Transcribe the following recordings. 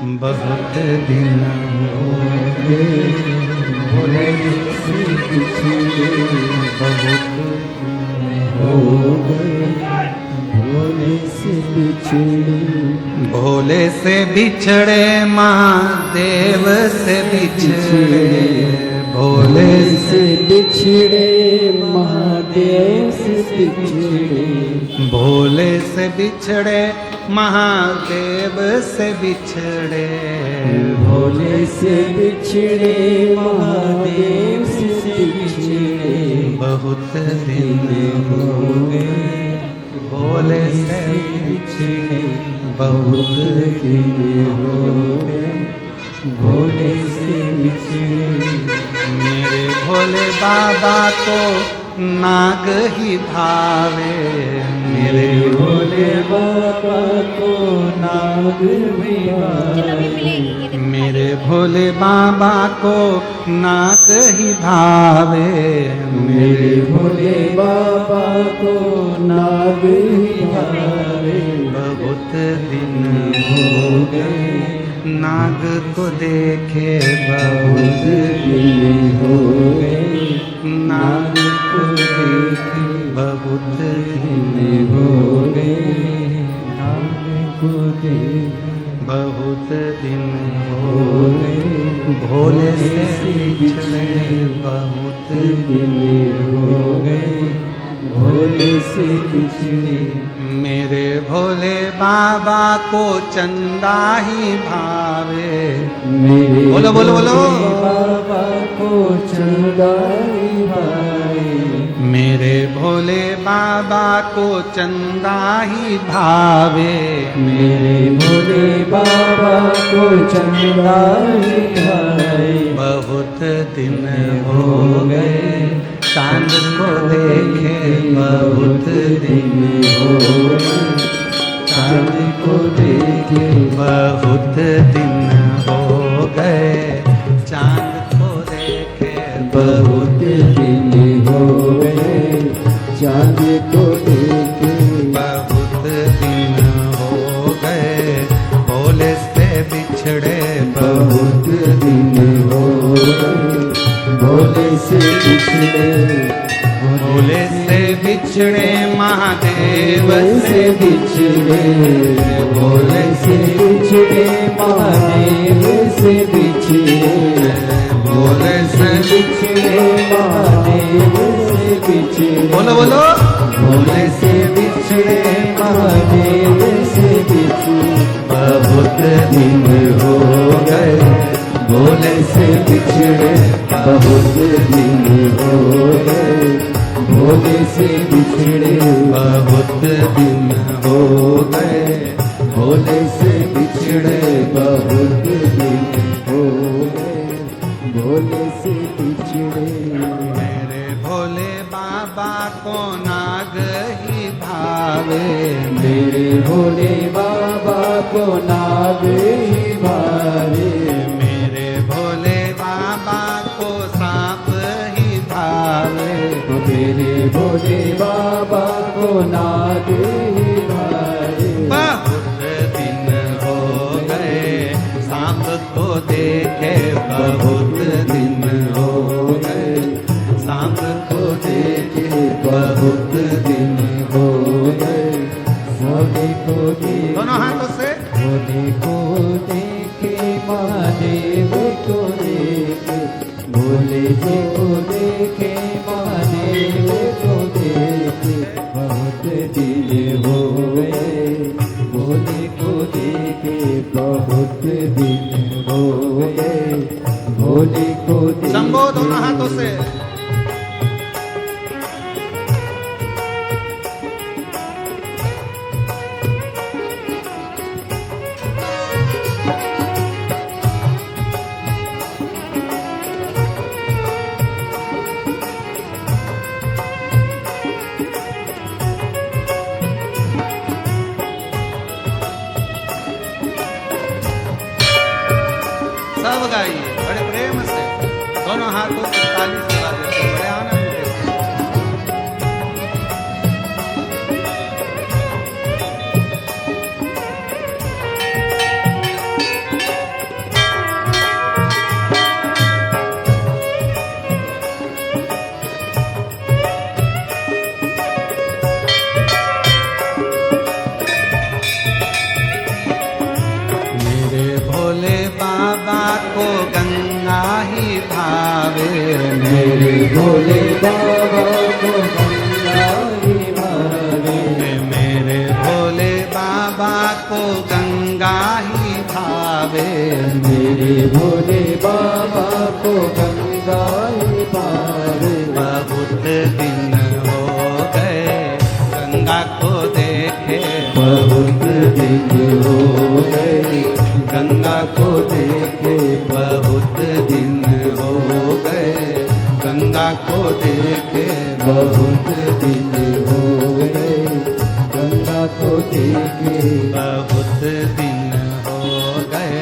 बहुत दिन हो गए भोले से बिछड़े, बहुत हो गए भोले से बिछड़े। भोले से बिछड़े महादेव से बिछड़े, भोले से बिछड़े महादेव से बिछड़े, भोले से बिछड़े महादेव से बिछड़े, भोले से बिछड़े महादेव से बिछड़े। बहुत दिन हो गए भोले से बिछड़े, बहुत दिन हो गए भोले से बिछड़े। मेरे भोले बाबा को नाग ही भावे, मेरे भोले बाबा को नाग ही भावे, मेरे भोले बाबा को नाग ही भावे, मेरे भोले बाबा को नाग ही भावे। बहुत दिन हो गए नाग को देखे, बहुत दिन हो गए नाग को देखे, बहुत दिन हो गए नाग को देखे, बहुत दिन हो गए भोले से बिछड़े, बहुत दिन हो गए भोले से बिछड़े। मेरे भोले बाबा को चंदा ही भावे, मेरे बोलो बोलो बोलो बाबा को चंदा ही भावे, मेरे भोले बाबा को चंदा ही भावे, मेरे भोले बाबा को चंदा ही भावे। बहुत दिन हो गए चांद को देखे, बहुत दिन हो गए चांद को देखे, बहुत दिन हो गए चांद को देखे, बहुत दिन हो गए चांद को देखे, बहुत दिन हो गए भोले से बिछड़े, बहुत दिन हो गए भोले से बिछड़े, भोले से बिछड़े महादेव से बिछड़े, भोले से बिछड़े महादेव से बिछड़े, भोले से बिछड़े महादेव से बिछड़े। बोलो बोलो भोले से बिछड़े महादेव से बिछड़े। बहुत दिन हो गए भोले से बिछड़े, बहुत दिन हो गए भोले से बिछड़े, बहुत दिन हो गए भोले से बिछड़े, बहुत दिन हो गए भोले से बिछड़े। मेरे भोले बाबा को नाग ही भावे, मेरे भोले बाबा को नाग ही भावे, मेरे भोले बाबा को नाग ही भावे। बहुत दिन हो गए सांप को देखे, बहुत दिन हो गए सांप को देखे, बहुत दिन हो गए भोले को देखे, दोनों हाथों से भोले को देखे महादेव को देखे, भोले जी को देखे महादेव को देखे, बहुत दिन हो गए भोले को देखे, बहुत दिन हो गए भोले को देखे। शंभो दोनों हाथों से सब गाइए बड़े प्रेम से, दोनों हाथों से ताली से बजाते, बड़े आनंद के साथ। ही भावे। मेरे भोले बाबा को गंगा ही भावे। मेरे भोले बाबा को गंगा ही भावे। मेरे भोले बाबा को गंगा ही भावे। बहुत दिन हो गए गंगा को देखे। बहुत दिन हो गए गंगा को देखे। बहुत दिन हो गए गंगा को देखे। बहुत दिन हो गए गंगा को देखे। बहुत दिन हो गए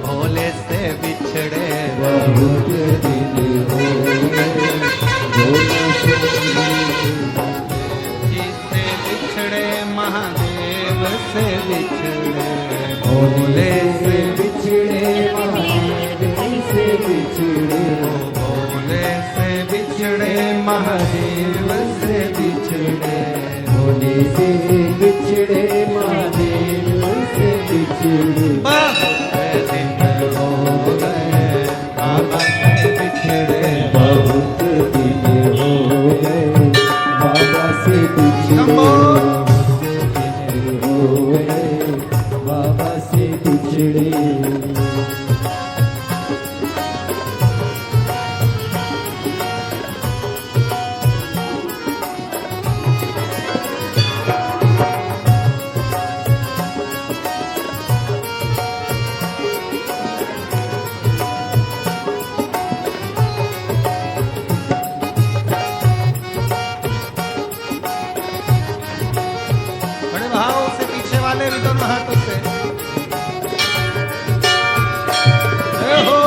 भोले से बिछड़े। बहुत दिन हो गए भोले से जिससे बिछड़े महादेव से बिछड़े। भोले से बिछड़े महादेव से बिछड़े। भोले से बिछड़े महादेव से बिछड़े। भोले से बिछड़े महादेव से बिछड़े। बहुत दिन हो गए बाबा से बिछड़े। बहुत दिन हो गए बाबा से बिछड़े। बहुत दिन हो गए बाबा से बिछड़े। बड़े भाव से पीछे वाले भी दोनों हाथों से। जय हो।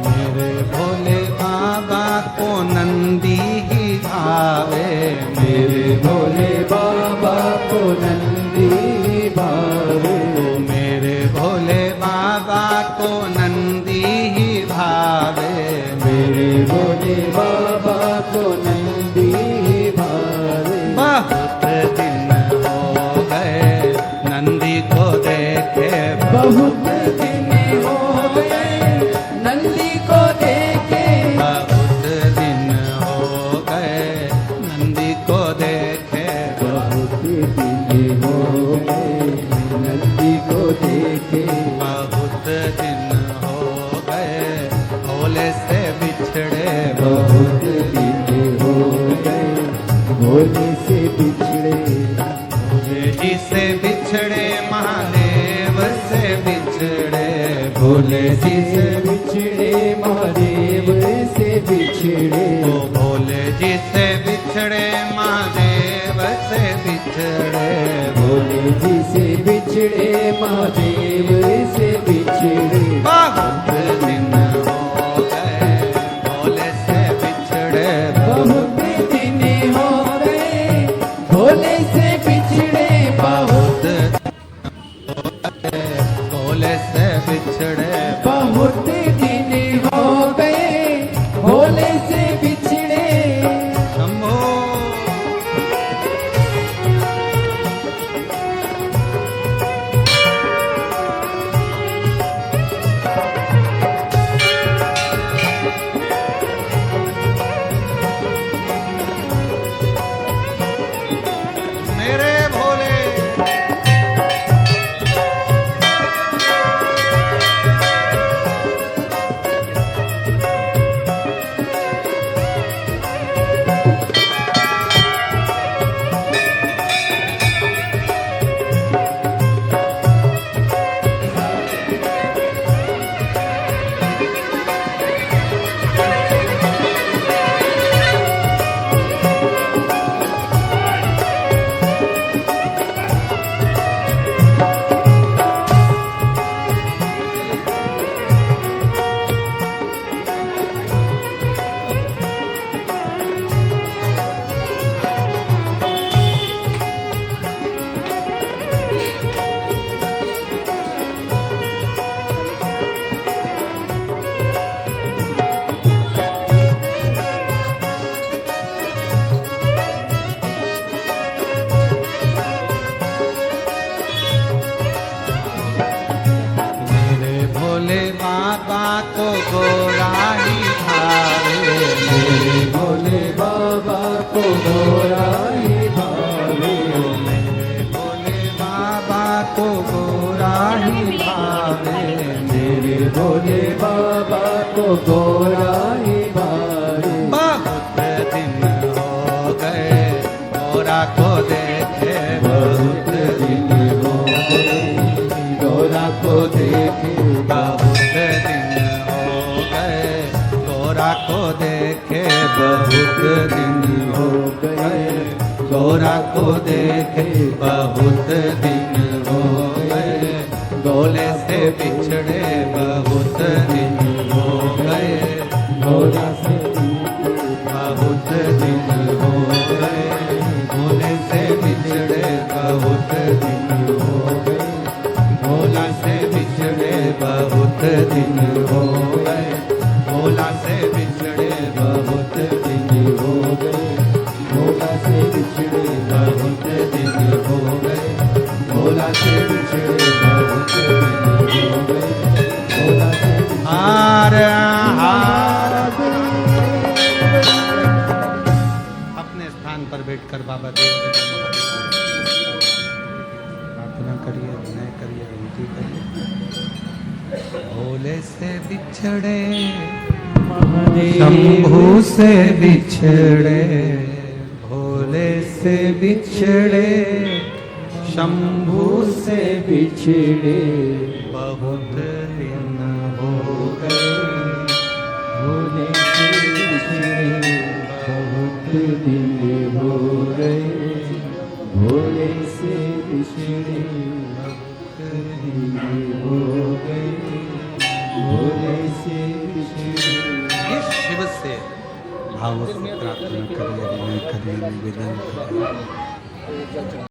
मेरे भोले बाबा को नंदी ही भावे। मेरे भोले बाबा को नंदी भावे। मेरे भोले बाबा को नंदी ही भावे। मेरे भोले बाबा को नंदी भावे। बहुत दिन हो गए नंदी को देखे। बहुत दिन हो गए नंदी को देखे। बहुत दिन हो गए नंदी को देखे। बहुत दिन हो गए नंदी को देखे। बहुत दिन हो गए भोले से बिछड़े। बहुत दिन हो गए भोले से बिछड़े। भोले जी से बिछड़े महादेव से बिछड़े। भोले जी से बिछड़े महादेव से बिछड़े। ओ भोले जी से बिछड़े महादेव से बिछड़े। भोले जी से बिछड़े महादेव से बिछड़े। बहुत दिन हो गए भोले से बिछड़े। बहुत दिन हो गए भोले से बिछड़े। बहुत भोले से बिछड़े। बहुत दिन हो गए भोले से बिछड़े। शंभो को गोरा ही भावे, मेरे भोले बाबा को गोरा ही भावे। बहुत दिन हो गए गोरा को देखे, बहुत दिन हो गए गोरा को देखे, बहुत दिन हो गए गोरा को देखे, बहुत दिन हो गए गोरा को देखे, बहुत दिन हो गए गोले से बिछड़े, बहुत दिन हो गए गोरा से बहुत दिन हो गए गोले से बिछड़े, बहुत दिन हो गए गोला से बिछड़े, बहुत दिन हो गए गोला से बिछड़े, बहुत दिन हो गए गोरा से बिछड़े, बहुत दिन हो गए गोला से बिछड़े, बहुत दिन हो गए गोला से हार हार। अपने स्थान पर बैठकर बाबा देव प्रार्थना करिए, विनय करिए, विनती करिए। भोले से बिछड़े शंभू से बिछड़े, भोले से बिछड़े शंभू से बिछड़े, बहुत दिन हो गए भोले से बिछड़े, बहुत दिन हो गए भोले से बिछड़े, बहुत दिन हो गए भोले से बिछड़े। ये शिव से भाव से प्रार्थना करिए, विनय करिए, निवेदन करिए।